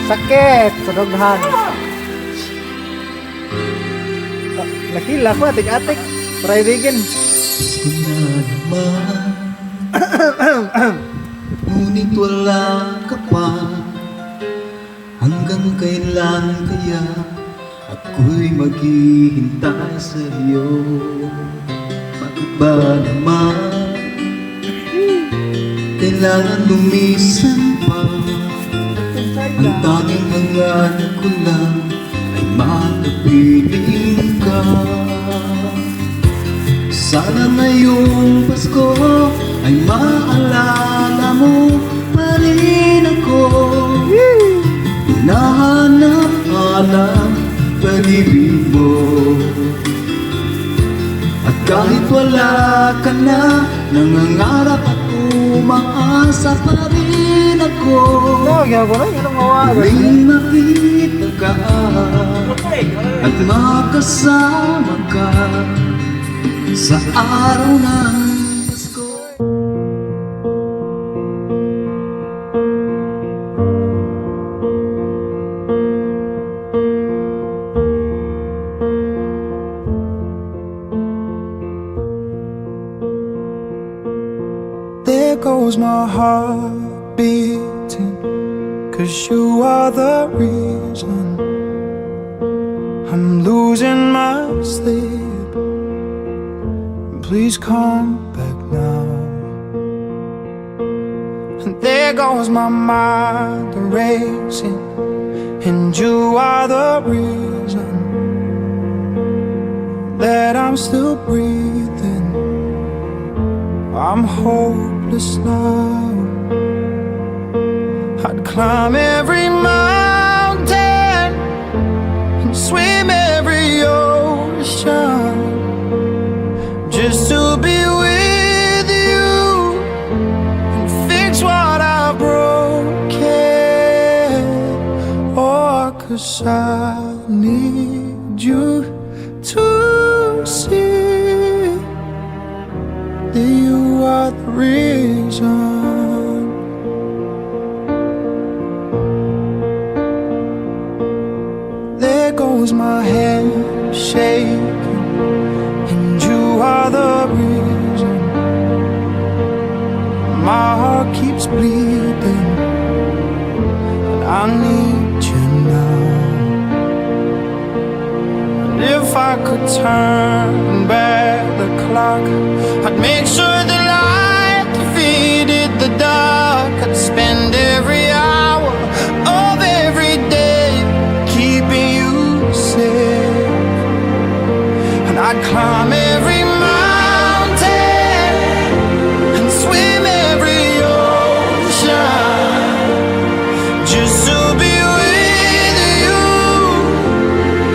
Sakit sa dughan. Nakila ko atik-atik. Try vegan. Gusto na naman, ngunit wala ka pa. Hanggang kailan kaya ako'y maghihintay sa iyo? Bakit ba naman kailangan lumisan pa? Ang tanging mangarap ko lang ay makapiling ka. Sana ngayong Pasko ay maalala mo pa rin ako. Hinahanap-hanap pag-ibig mo. At kahit wala ka na, nangangarap at umaasa pa rin ako. Muling makita ka at makasama ka sa araw ng Pasko. There goes my heart beating, 'cause you are the reason I'm losing my sleep. Please come back now. And there goes my mind racing, and you are the reason that I'm still breathing. I'm hopeless now. I'd climb every mountain and swim every ocean just to be with you and fix what I've broken. Oh, 'cause I need you to see that you are the reason. There goes my head shaking, and you are the reason. My heart keeps bleeding, and I need you now. And if I could turn back the clock, I'd make sure the light defeated the dark. I'd spend every hour of every day keeping you safe, and I'd climb every mountain and swim every ocean just to be with you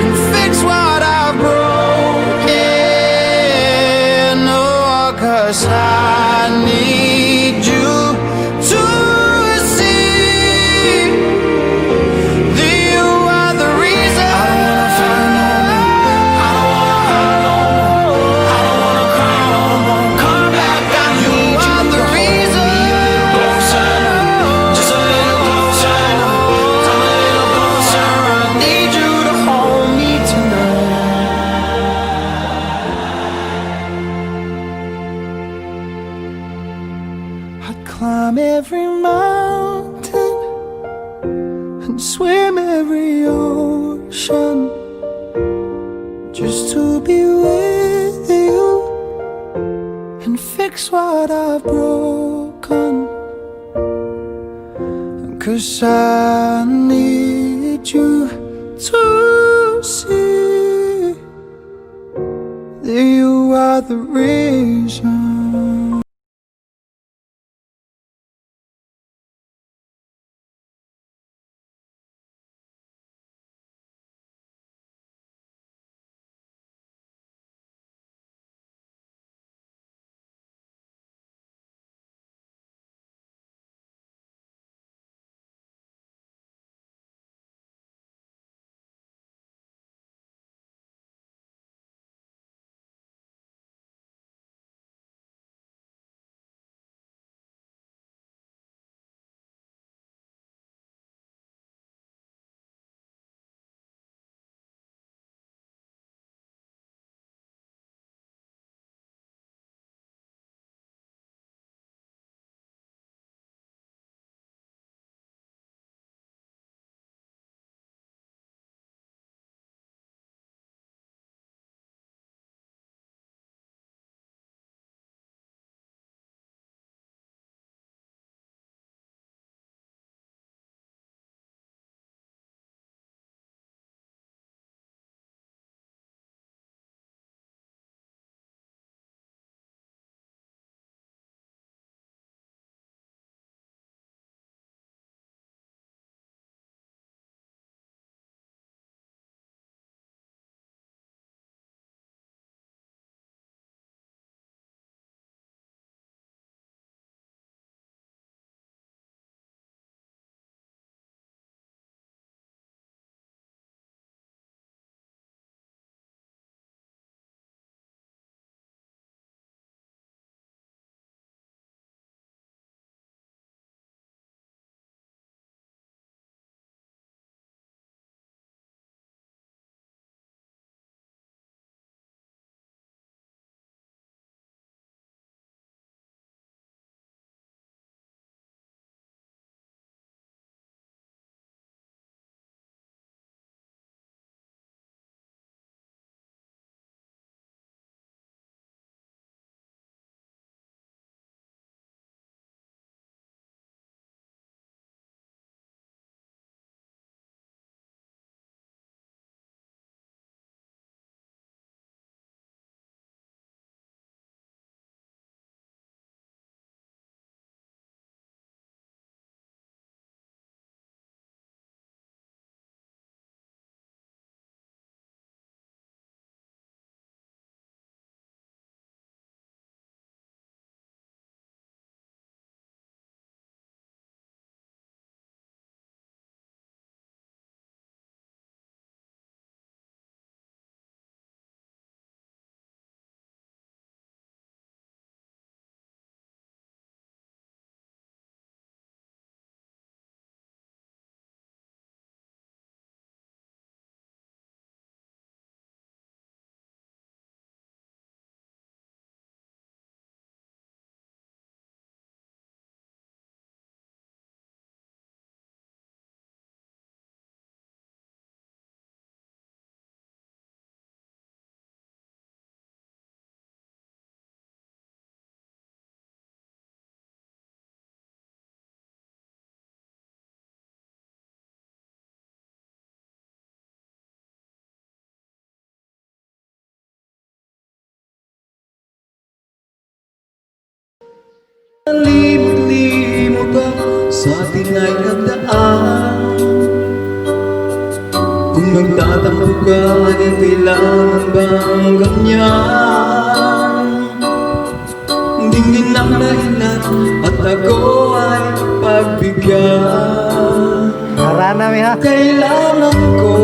and fix what I've broken. Oh, 'cause I need you to see that you are the reason. I don't wanna feel no more. I don't wanna cry no more. Come back, I need you are the reason. Closer, just a little closer. Come a little closer. I need you to hold me tonight. I'd climb every mountain and swim every ocean just to be with you and fix what I've broken. 'Cause I need you to see that you are the reason. Limot-limot sa ating ay nagdaan. Kung nagtatampo ka, ay kailangan bang ganyan? Dingin ang dahilan at ako ay pagbigyan. Harana mi ha. Kailangan ko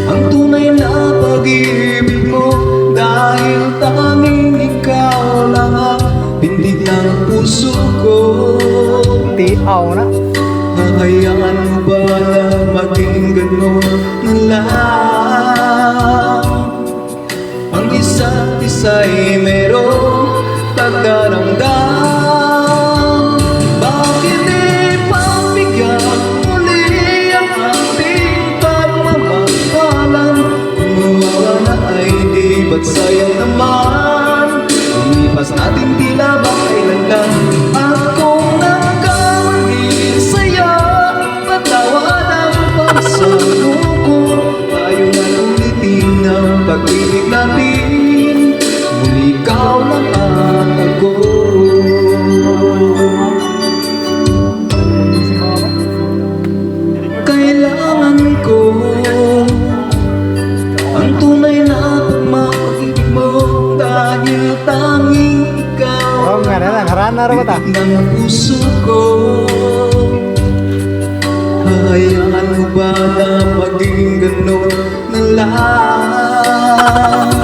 ang tunay na pag-ibig mo, dahil tanging ikaw lang ang pintig ng puso ko. Tiaw na. Hahayaan mo ba na maging gano'n na lang? Ang isa't isa'y merong pagdaramdam. Bakit di pagbigyan muli ang ating pagmamahalan? Kung mawawala ay di ba't sayang naman? Lumipas natin tila ba kailan lang? At kung nagkamali sa'yo, patawad ang pagsaluko. Tayo na ulitin ang pag-ibig natin, muli ikaw lang at ako. Kailangan ko ang tunay na pagmamahal mo, dahil tanging ikaw Oh, nga na lang. Harana ra ba ta? ng puso ko. Hayaan mo ba na maging gano'n na lang?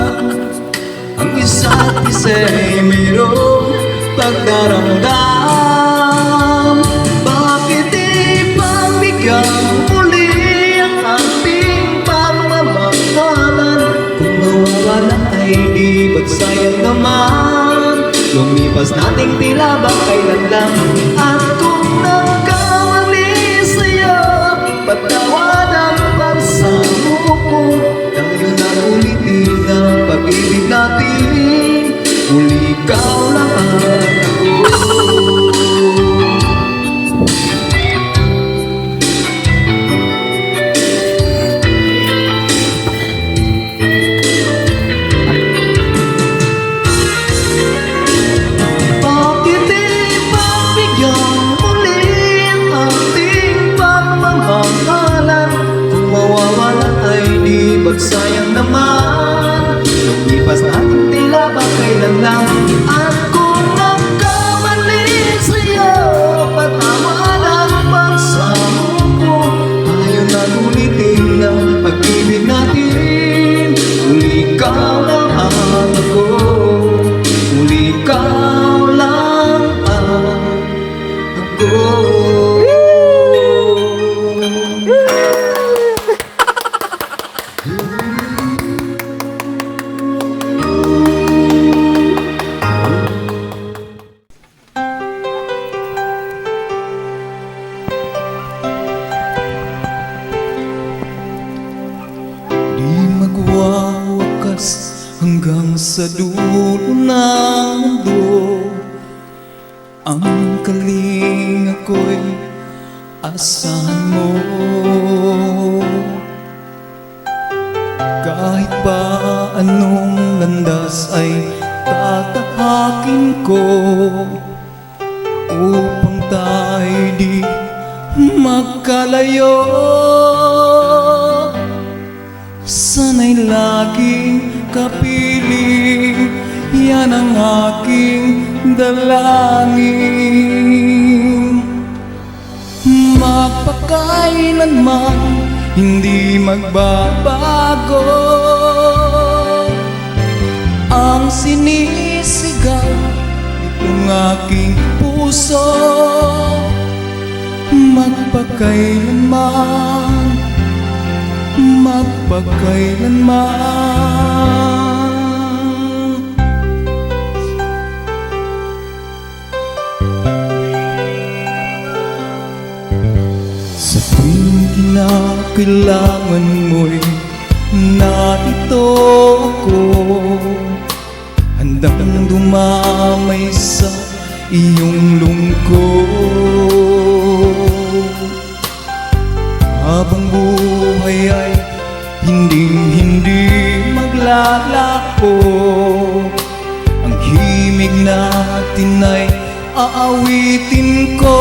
Ang isa't isa'y mayroong pagdaramdam. Bakit di pagbigyan muli ang ating pagmamahalan? Kung mawawala ay di ba't sayang naman? Lumipas nating tila ba kailan lang? At kung nagkamali sa'yo, patawad ang pagsamuko. Tayo na ulitin ang pag-ibig natin, muli ikaw lang at ako. Bakit di pagbigyan muli ang ating pagmamahalan? Kung mawawala ay di ba't sayang naman? Lumipas natin tila ba kailan lang? At kung nagkamali sa'yo, patawad ang pagsamuko. Tayo na ulitin ang pag-ibig natin, muli ikaw lang at ako. Muli ikaw lang at ako. Di magwawakas hanggang sa dulo ng mundo. Ang kalinga ko'y asahan mo. Kahit pa anong landas ay tatahakin ko, upang tayo di magkalayo. Sana'y laging kapiling, yan ang aking dalangin. Magpakailanman hindi magbabago ang sinisigaw nitong aking puso. Magpakailanman, magpakailanman. Sa tuwing kinakailangan mo'y narito ako, handang dumamay sa iyong lungkot. Habang buhay ay hinding-hindi maglalako, ang himig na atin ay aawitin ko.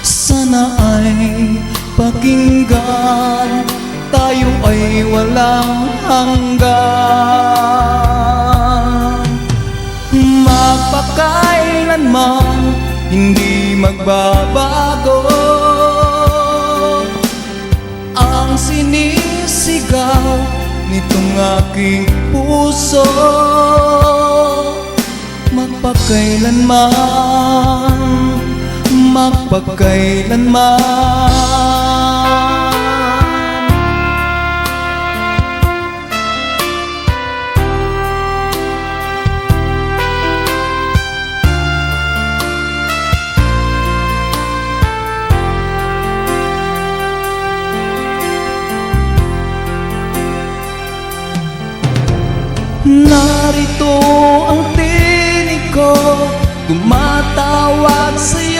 Sana ay pakinggan, tayo ay walang hanggan. Mapakailanman hindi magbabago ang sinisigaw nitong aking puso. Magpakailanman, magpakailanman. Narito ang tinig ko, tumatawag sa'yo.